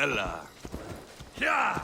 fella. Yeah.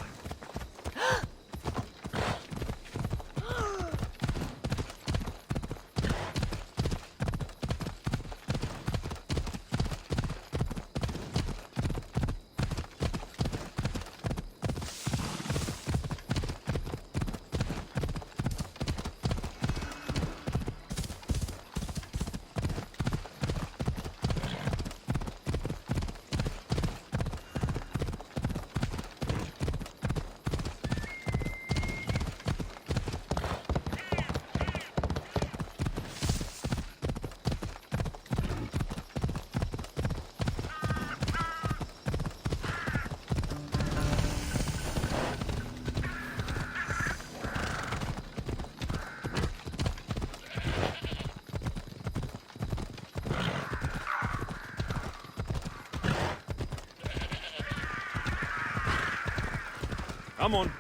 Come on.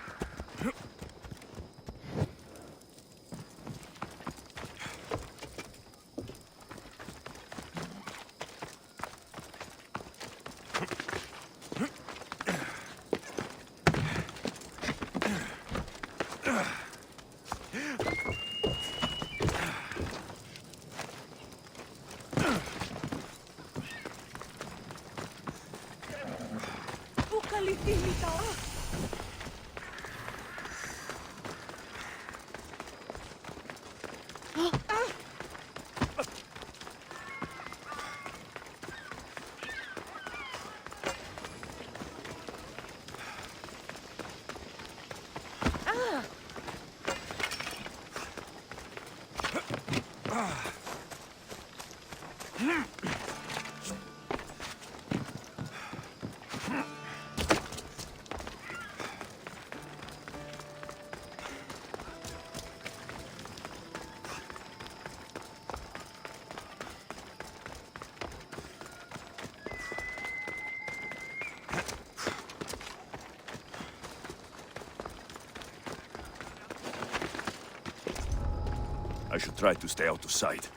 I should try to stay out of sight.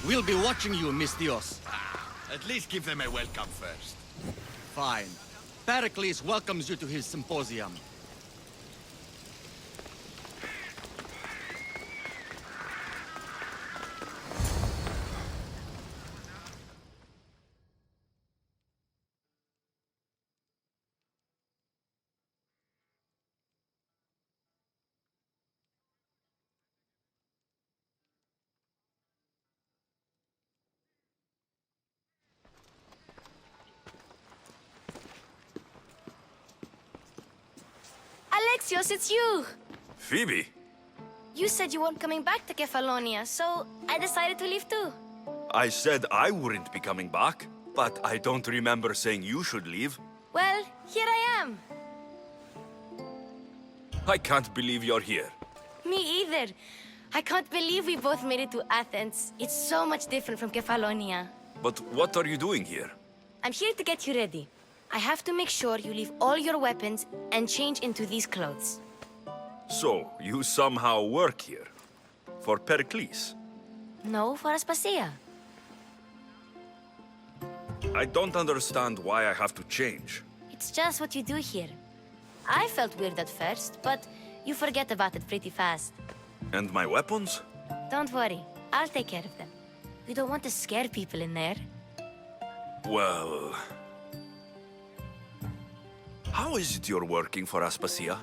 We'll be watching you, Miss Dios. At least give them a welcome first. Fine. Pericles welcomes you to his symposium. Alexios, it's you! Phoebe? You said you weren't coming back to Kefalonia, so I decided to leave too. I said I wouldn't be coming back, but I don't remember saying you should leave. Well, here I am. I can't believe you're here. Me either. I can't believe we both made it to Athens. It's so much different from Kefalonia. But what are you doing here? I'm here to get you ready. I have to make sure you leave all your weapons and change into these clothes. So, you somehow work here? For Pericles? No, for Aspasia. I don't understand why I have to change. It's just what you do here. I felt weird at first, but you forget about it pretty fast. And my weapons? Don't worry, I'll take care of them. We don't want to scare people in there. Well... How is it you're working for Aspasia?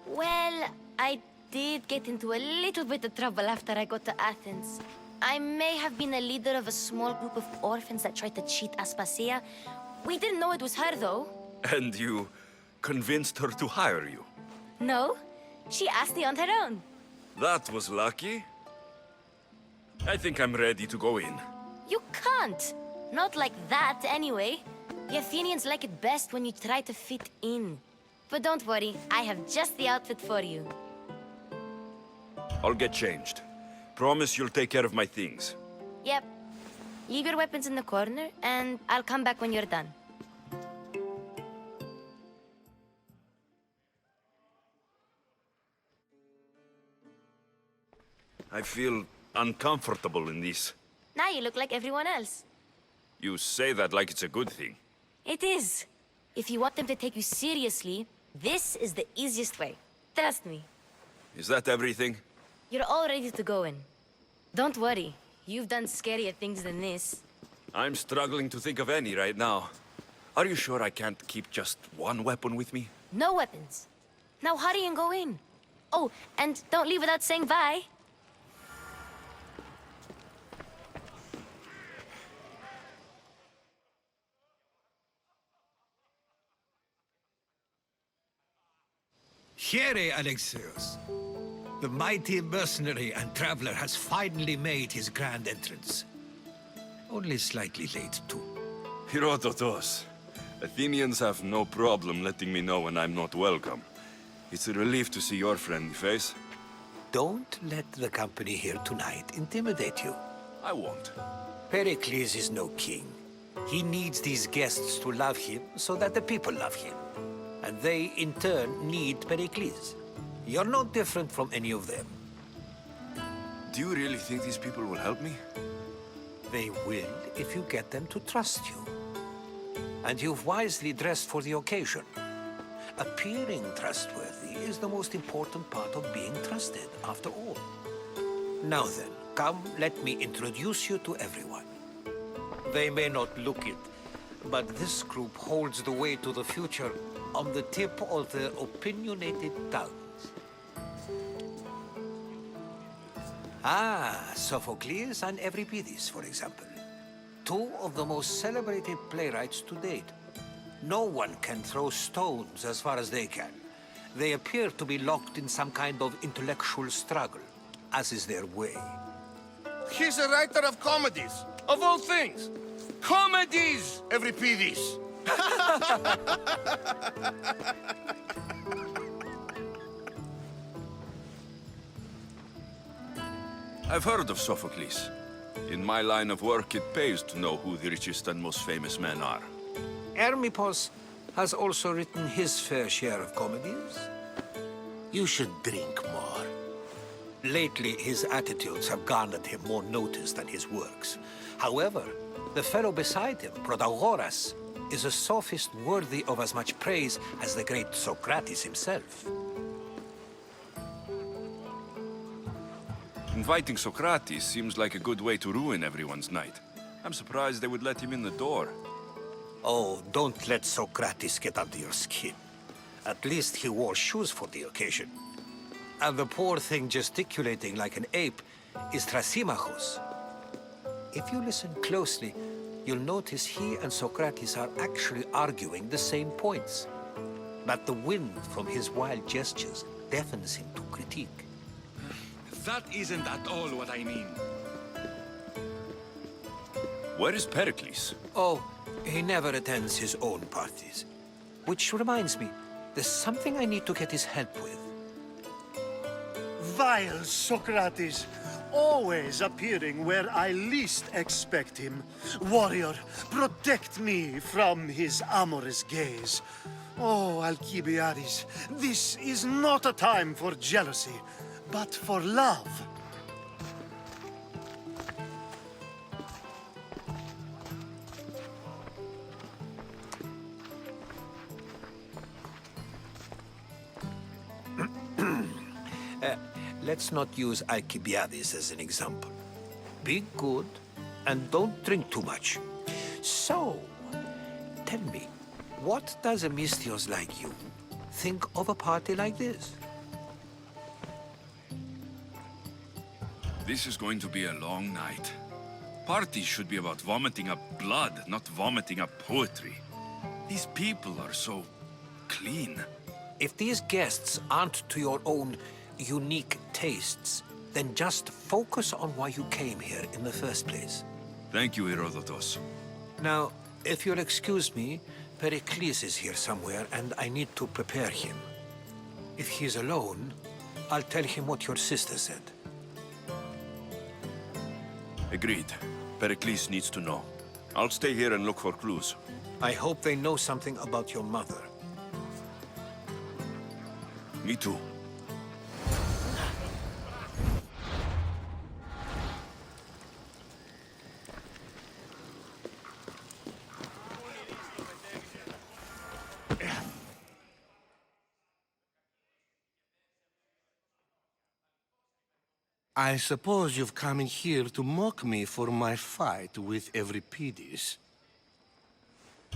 Well, I did get into a little bit of trouble after I got to Athens. I may have been a leader of a small group of orphans that tried to cheat Aspasia. We didn't know it was her, though. And you convinced her to hire you? No, she asked me on her own. That was lucky. I think I'm ready to go in. You can't. Not like that, anyway. The Athenians like it best when you try to fit in. But don't worry, I have just the outfit for you. I'll get changed. Promise you'll take care of my things. Yep. Leave your weapons in the corner, and I'll come back when you're done. I feel uncomfortable in this. Now you look like everyone else. You say that like it's a good thing. It is. If you want them to take you seriously, this is the easiest way. Trust me. Is that everything? You're all ready to go in. Don't worry. You've done scarier things than this. I'm struggling to think of any right now. Are you sure I can't keep just one weapon with me? No weapons. Now hurry and go in. Oh, and don't leave without saying bye. Here, Alexios. The mighty mercenary and traveler has finally made his grand entrance. Only slightly late, too. Herodotos. Athenians have no problem letting me know when I'm not welcome. It's a relief to see your friendly face. Don't let the company here tonight intimidate you. I won't. Pericles is no king. He needs these guests to love him so that the people love him. And they, in turn, need Pericles. You're no different from any of them. Do you really think these people will help me? They will if you get them to trust you. And you've wisely dressed for the occasion. Appearing trustworthy is the most important part of being trusted, after all. Now then, come, let me introduce you to everyone. They may not look it, but this group holds the way to the future on the tip of their opinionated tongues. Sophocles and Euripides, for example. Two of the most celebrated playwrights to date. No one can throw stones as far as they can. They appear to be locked in some kind of intellectual struggle, as is their way. He's a writer of comedies, of all things. Comedies, Euripides. I've heard of Sophocles. In my line of work, it pays to know who the richest and most famous men are. Hermippos has also written his fair share of comedies. You should drink more. Lately, his attitudes have garnered him more notice than his works. However, the fellow beside him, Protagoras, is a sophist worthy of as much praise as the great Socrates himself. Inviting Socrates seems like a good way to ruin everyone's night. I'm surprised they would let him in the door. Oh, don't let Socrates get under your skin. At least he wore shoes for the occasion. And the poor thing gesticulating like an ape is Thrasymachus. If you listen closely, you'll notice he and Socrates are actually arguing the same points. But the wind from his wild gestures deafens him to critique. That isn't at all what I mean. Where is Pericles? Oh, he never attends his own parties. Which reminds me, there's something I need to get his help with. Vile Socrates, always appearing where I least expect him. Warrior, protect me from his amorous gaze. Oh, Alcibiades, this is not a time for jealousy, but for love. Let's not use Alcibiades as an example. Be good, and don't drink too much. So, tell me, What does a Misthios like you think of a party like this? This is going to be a long night. Parties should be about vomiting up blood, not vomiting up poetry. These people are so clean. If these guests aren't to your own unique tastes, then just focus on why you came here in the first place. Thank you, Herodotus. Now, if you'll excuse me, Pericles is here somewhere, and I need to prepare him. If he's alone, I'll tell him what your sister said. Agreed. Pericles needs to know. I'll stay here and look for clues. I hope they know something about your mother. Me too. I suppose you've come in here to mock me for my fight with Euripides.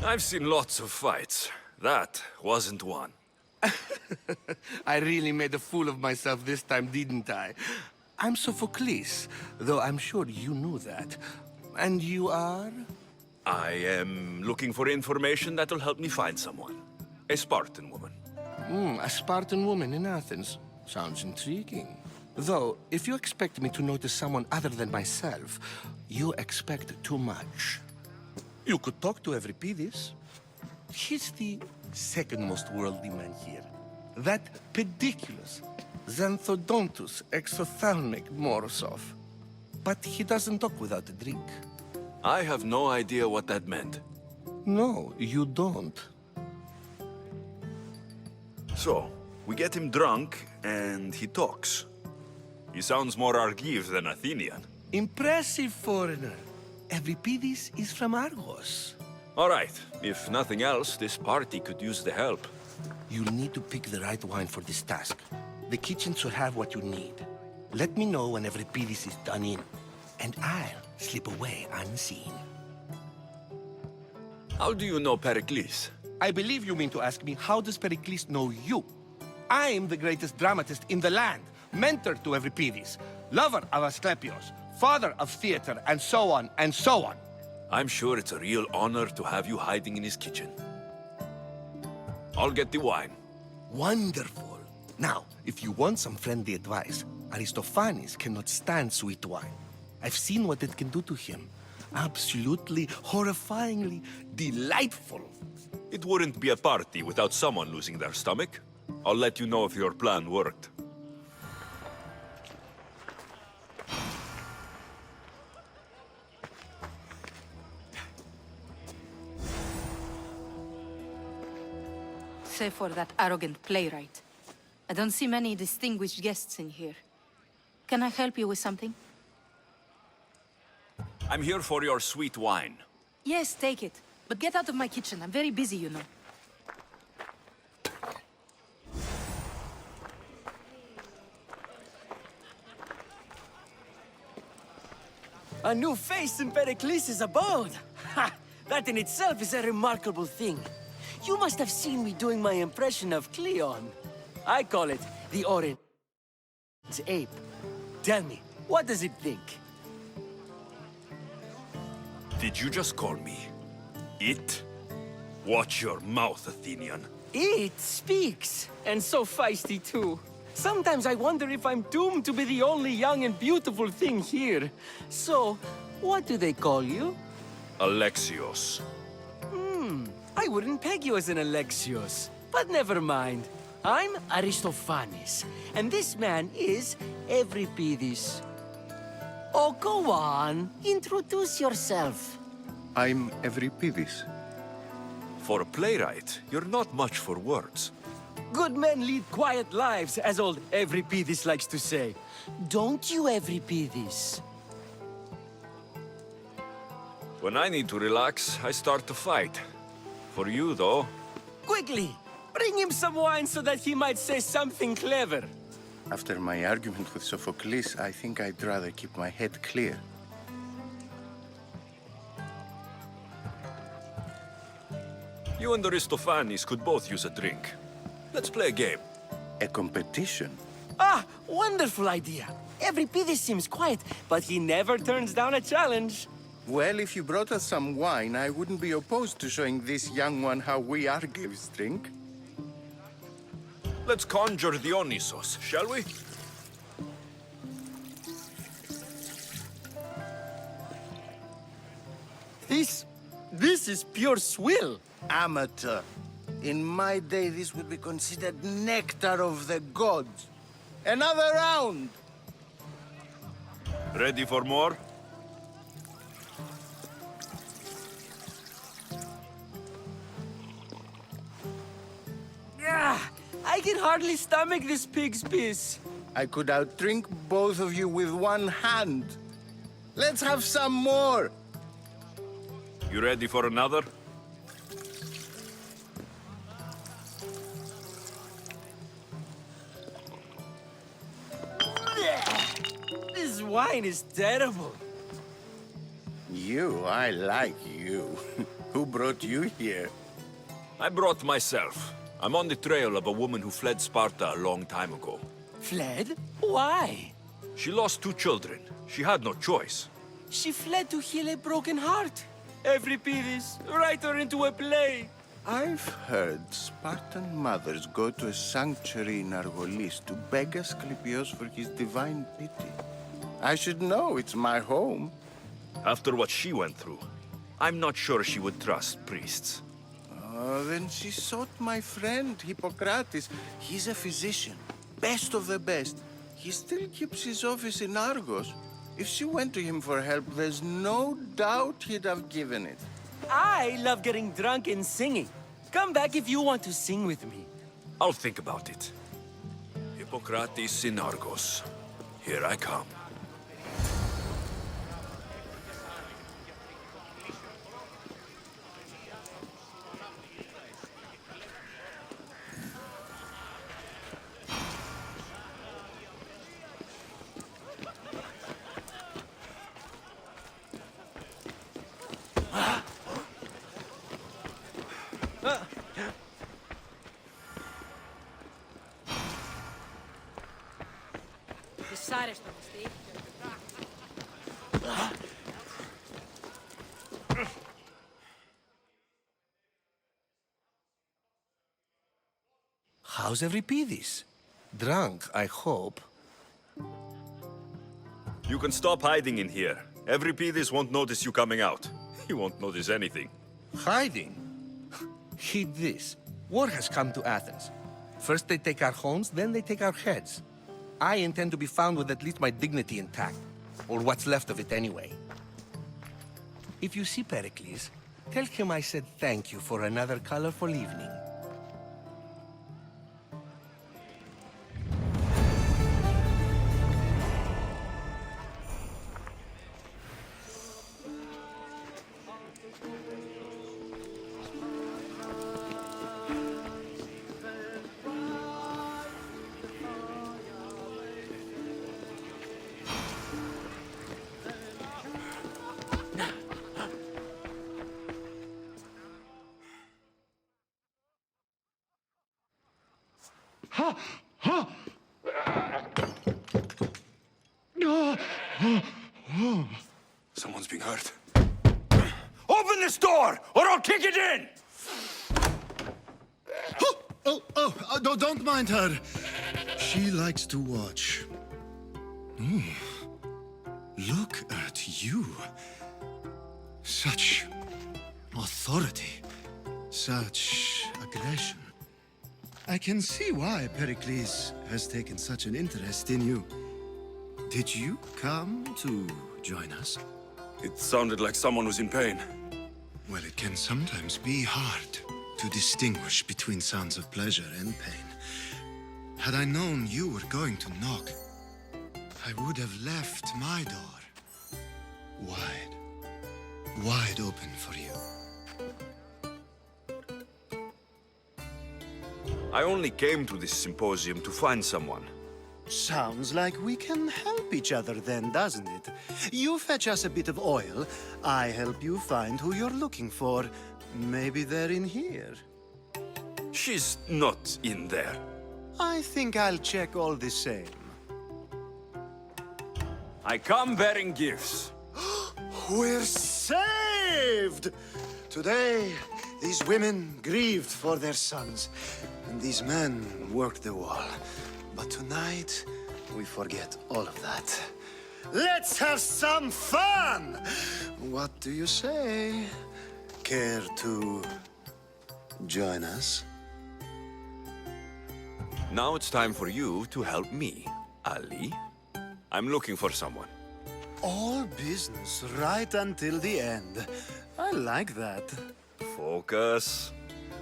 I've seen lots of fights. That wasn't one. I really made a fool of myself this time, didn't I? I'm Sophocles, though I'm sure you knew that. And you are? I am looking for information that will help me find someone. A Spartan woman. A Spartan woman in Athens. Sounds intriguing. Though, if you expect me to notice someone other than myself, you expect too much. You could talk to Euripides. He's the second most worldly man here. That pediculous, Xanthodontus exophthalmic Morosov. But he doesn't talk without a drink. I have no idea what that meant. No, you don't. So, we get him drunk, and he talks. He sounds more Argive than Athenian. Impressive foreigner. Euripides is from Argos. All right, if nothing else, this party could use the help. You'll need to pick the right wine for this task. The kitchen should have what you need. Let me know when Euripides is done in, and I'll slip away unseen. How do you know Pericles? I believe you mean to ask me, how does Pericles know you? I'm the greatest dramatist in the land, mentor to Euripides, lover of Asclepios, father of theater, and so on, and so on. I'm sure it's a real honor to have you hiding in his kitchen. I'll get the wine. Wonderful. Now, if you want some friendly advice, Aristophanes cannot stand sweet wine. I've seen what it can do to him. Absolutely, horrifyingly delightful. It wouldn't be a party without someone losing their stomach. I'll let you know if your plan worked. Save for that arrogant playwright. I don't see many distinguished guests in here. Can I help you with something? I'm here for your sweet wine. Yes, take it. But get out of my kitchen. I'm very busy, you know. A new face in Pericles' abode! Ha! That in itself is a remarkable thing. You must have seen me doing my impression of Cleon. I call it the orange ape. Tell me, what does it think? Did you just call me it? Watch your mouth, Athenian. It speaks, and so feisty too. Sometimes I wonder if I'm doomed to be the only young and beautiful thing here. So, what do they call you? Alexios. I wouldn't peg you as an Alexios. But never mind. I'm Aristophanes, and this man is Euripides. Oh, go on. Introduce yourself. I'm Euripides. For a playwright, you're not much for words. Good men lead quiet lives, as old Euripides likes to say. Don't you, Euripides? When I need to relax, I start to fight. For you, though, Quickly, bring him some wine so that he might say something clever. After my argument with Sophocles, I think I'd rather keep my head clear. You and Aristophanes could both use a drink. Let's play a game. A competition? Ah, wonderful idea. Every Pidis seems quiet, but he never turns down a challenge. Well, if you brought us some wine, I wouldn't be opposed to showing this young one how we Argives drink. Let's conjure Dionysos, shall we? This is pure swill. Amateur. In my day, this would be considered nectar of the gods. Another round! Ready for more? Ah, I can hardly stomach this pig's piss. I could outdrink both of you with one hand. Let's have some more! You ready for another? This wine is terrible. I like you. Who brought you here? I brought myself. I'm on the trail of a woman who fled Sparta a long time ago. Fled? Why? She lost 2 children. She had no choice. She fled to heal a broken heart. Every Pidis, write her into a play. I've heard Spartan mothers go to a sanctuary in Argolis to beg Asclepios for his divine pity. I should know, it's my home. After what she went through, I'm not sure she would trust priests. Then she sought my friend, Hippocrates. He's a physician, best of the best. He still keeps his office in Argos. If she went to him for help, there's no doubt he'd have given it. I love getting drunk and singing. Come back if you want to sing with me. I'll think about it. Hippocrates in Argos. Here I come. How's Euripides? Drunk, I hope. You can stop hiding in here. Euripides won't notice you coming out. He won't notice anything. Hiding? Heed this. War has come to Athens. First they take our homes, then they take our heads. I intend to be found with at least my dignity intact. Or what's left of it anyway. If you see Pericles, tell him I said thank you for another colorful evening. Someone's being hurt. Open this door, or I'll kick it in! Don't mind her. She likes to watch. Look at you. Such authority. Such aggression. I can see why Pericles has taken such an interest in you. Did you come to join us? It sounded like someone was in pain. Well, it can sometimes be hard to distinguish between sounds of pleasure and pain. Had I known you were going to knock, I would have left my door wide open for you. I only came to this symposium to find someone. Sounds like we can help each other then, doesn't it? You fetch us a bit of oil, I help you find who you're looking for. Maybe they're in here. She's not in there. I think I'll check all the same. I come bearing gifts. We're saved! Today, these women grieved for their sons, and these men worked the wall. But tonight, we forget all of that. Let's have some fun! What do you say? Care to join us? Now it's time for you to help me, Ali. I'm looking for someone. All business right until the end. I like that. Focus.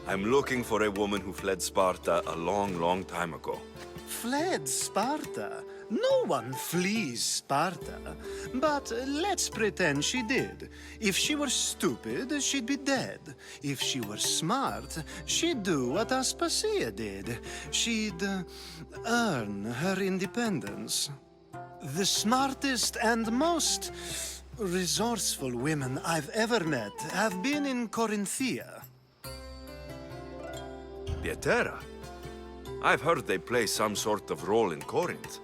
I'm looking for a woman who fled Sparta a long, long time ago. Fled Sparta? No one flees Sparta. But let's pretend she did. If she were stupid, she'd be dead. If she were smart, she'd do what Aspasia did. She'd earn her independence. The smartest and most resourceful women I've ever met have been in Corinthia. Pieterra? I've heard they play some sort of role in Corinth,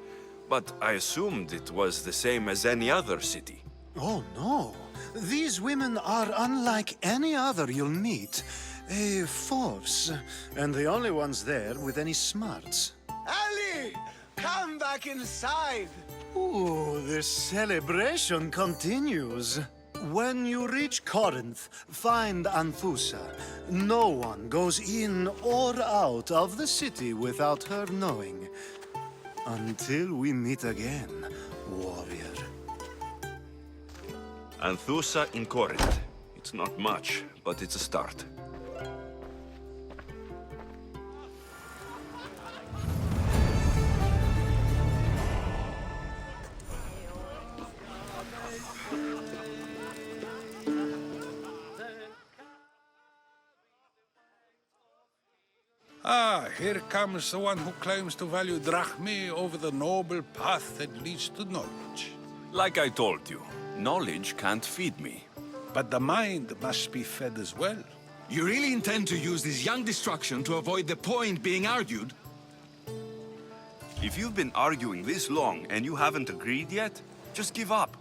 but I assumed it was the same as any other city. Oh, no. These women are unlike any other you'll meet. A force, and the only ones there with any smarts. Ali! Come back inside! Ooh, the celebration continues. When you reach Corinth, find Anthusa. No one goes in or out of the city without her knowing. Until we meet again, warrior. Anthusa in Corinth. It's not much, but it's a start. Ah, here comes the one who claims to value drachmae over the noble path that leads to knowledge. Like I told you, knowledge can't feed me. But the mind must be fed as well. You really intend to use this young destruction to avoid the point being argued? If you've been arguing this long and you haven't agreed yet, just give up.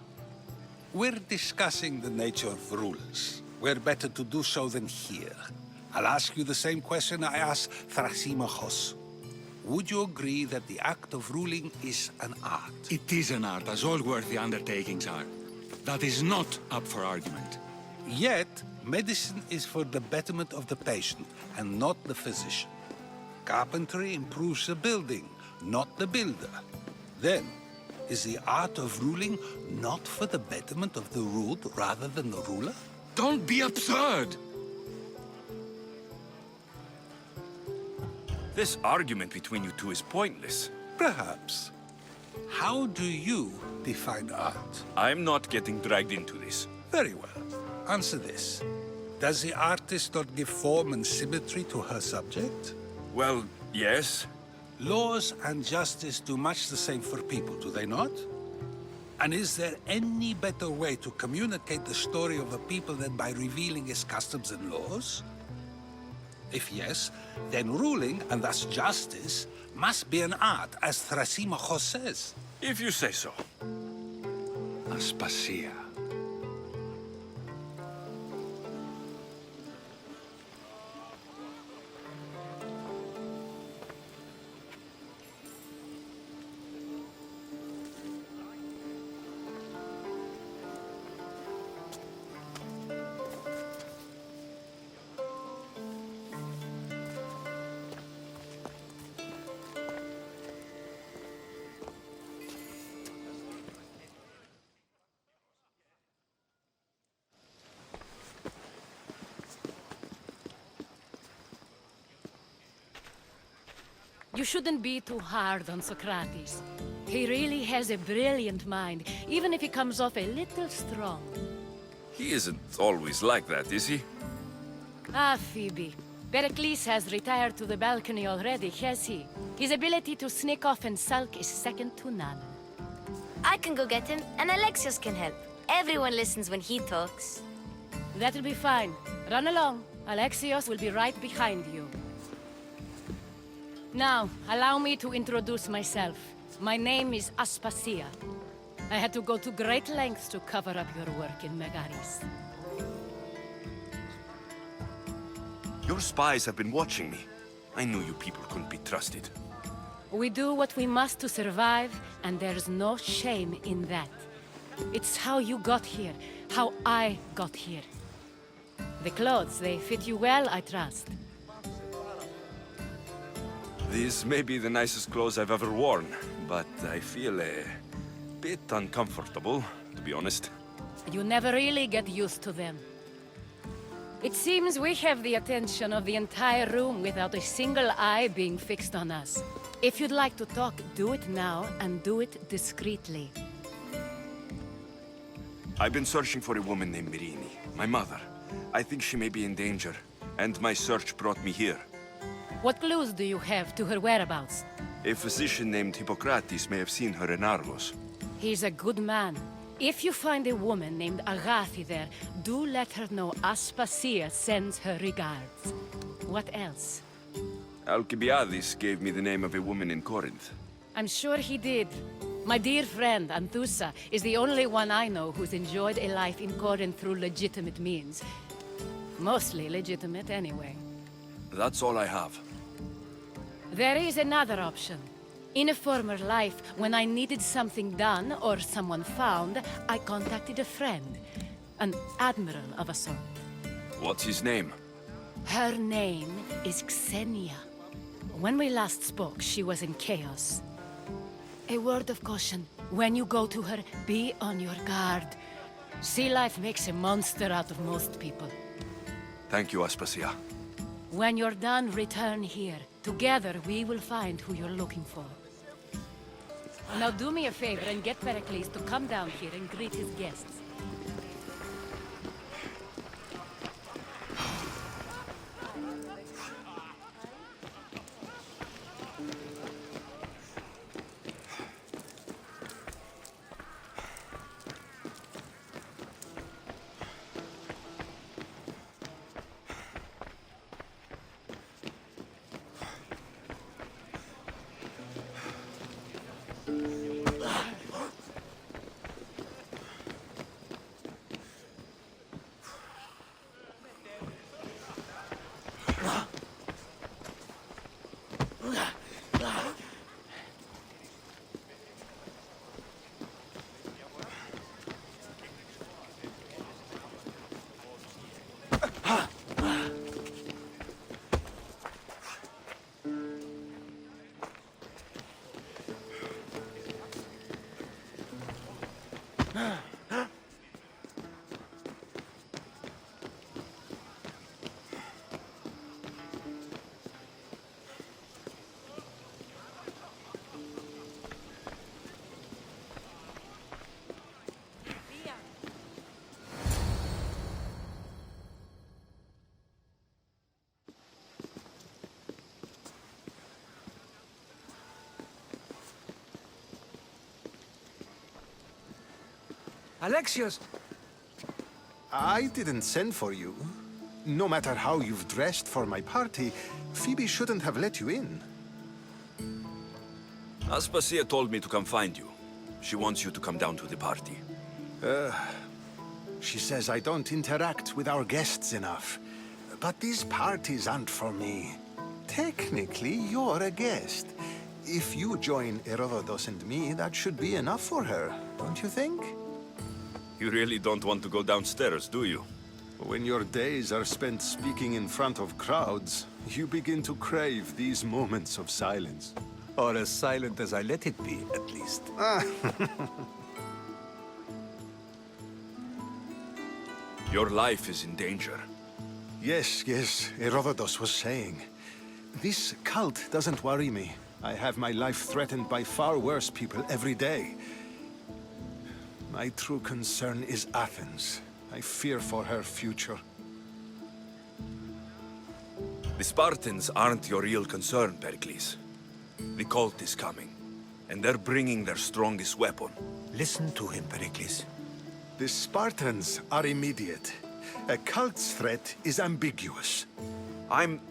We're discussing the nature of rules. Where better to do so than here? I'll ask you the same question I asked Thrasymachos. Would you agree that the act of ruling is an art? It is an art, as all worthy undertakings are. That is not up for argument. Yet, medicine is for the betterment of the patient and not the physician. Carpentry improves the building, not the builder. Then, is the art of ruling not for the betterment of the ruled rather than the ruler? Don't be absurd! This argument between you two is pointless. Perhaps. How do you define art? I'm not getting dragged into this. Very well. Answer this. Does the artist not give form and symmetry to her subject? Well, yes. Laws and justice do much the same for people, do they not? And is there any better way to communicate the story of a people than by revealing its customs and laws? If yes, then ruling, and thus justice, must be an art, as Thrasymachos says. If you say so. Aspasia. You shouldn't be too hard on Socrates. He really has a brilliant mind, even if he comes off a little strong. He isn't always like that, is he? Ah, Phoebe. Pericles has retired to the balcony already, has he? His ability to sneak off and sulk is second to none. I can go get him, and Alexios can help. Everyone listens when he talks. That'll be fine. Run along. Alexios will be right behind you. Now, allow me to introduce myself. My name is Aspasia. I had to go to great lengths to cover up your work in Megaris. Your spies have been watching me. I knew you people couldn't be trusted. We do what we must to survive, and there's no shame in that. It's how you got here, how I got here. The clothes, they fit you well, I trust. These may be the nicest clothes I've ever worn, but I feel a bit uncomfortable, to be honest. You never really get used to them. It seems we have the attention of the entire room without a single eye being fixed on us. If you'd like to talk, do it now, and do it discreetly. I've been searching for a woman named Mirini, my mother. I think she may be in danger, and my search brought me here. What clues do you have to her whereabouts? A physician named Hippocrates may have seen her in Argos. He's a good man. If you find a woman named Agathi there, do let her know Aspasia sends her regards. What else? Alcibiades gave me the name of a woman in Corinth. I'm sure he did. My dear friend, Anthusa, is the only one I know who's enjoyed a life in Corinth through legitimate means. Mostly legitimate, anyway. That's all I have. There is another option. In a former life, when I needed something done or someone found, I contacted a friend. An admiral of a sort. What's his name? Her name is Xenia. When we last spoke, she was in chaos. A word of caution. When you go to her, be on your guard. Sea life makes a monster out of most people. Thank you, Aspasia. When you're done, return here. Together, we will find who you're looking for. Now do me a favor and get Pericles to come down here and greet his guests. Alexios! I didn't send for you. No matter how you've dressed for my party, Phoebe shouldn't have let you in. Aspasia told me to come find you. She wants you to come down to the party. She says I don't interact with our guests enough. But these parties aren't for me. Technically, you're a guest. If you join Herodotus and me, that should be enough for her, don't you think? You really don't want to go downstairs, do you? When your days are spent speaking in front of crowds, you begin to crave these moments of silence. Or as silent as I let it be, at least. Your life is in danger. Yes, Herodotus was saying. This cult doesn't worry me. I have my life threatened by far worse people every day. My true concern is Athens. I fear for her future. The Spartans aren't your real concern, Pericles. The cult is coming, and they're bringing their strongest weapon. Listen to him, Pericles. The Spartans are immediate. A cult's threat is ambiguous. I'm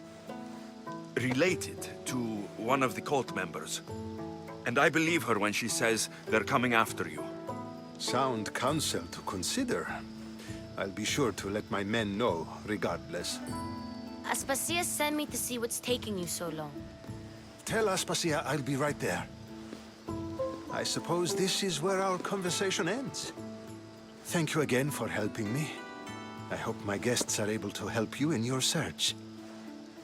related to one of the cult members. And I believe her when she says they're coming after you. Sound counsel to consider. I'll be sure to let my men know, regardless. Aspasia sent me to see what's taking you so long. Tell Aspasia I'll be right there. I suppose this is where our conversation ends. Thank you again for helping me. I hope my guests are able to help you in your search.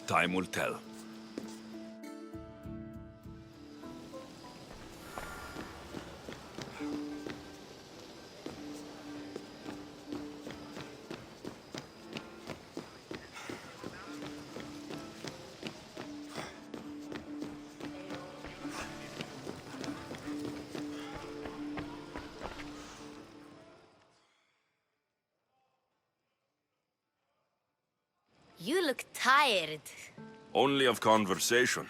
Time will tell. You look tired. Only of conversation.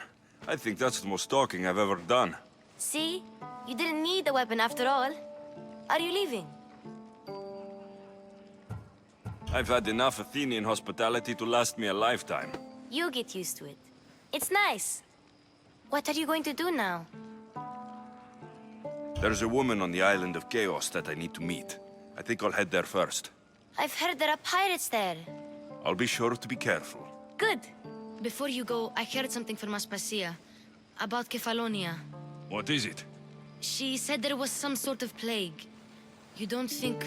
I think that's the most talking I've ever done. See? You didn't need the weapon after all. Are you leaving? I've had enough Athenian hospitality to last me a lifetime. You get used to it. It's nice. What are you going to do now? There's a woman on the island of Chaos that I need to meet. I think I'll head there first. I've heard there are pirates there. I'll be sure to be careful. Good. Before you go, I heard something from Aspasia. About Kefalonia. What is it? She said there was some sort of plague. You don't think...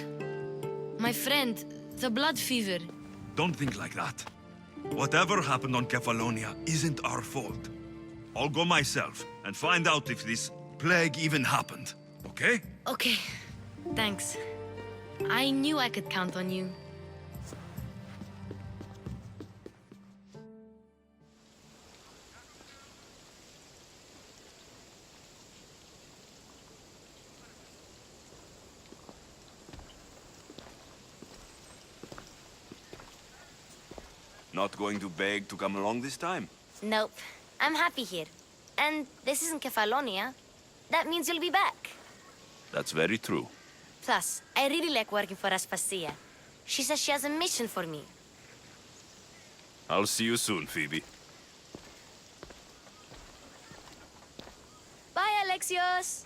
My friend, the blood fever. Don't think like that. Whatever happened on Kefalonia isn't our fault. I'll go myself and find out if this plague even happened, okay? Okay. Thanks. I knew I could count on you. Not going to beg to come along this time? Nope. I'm happy here. And this isn't Kefalonia. That means you'll be back. That's very true. Plus, I really like working for Aspasia. She says she has a mission for me. I'll see you soon, Phoebe. Bye, Alexios!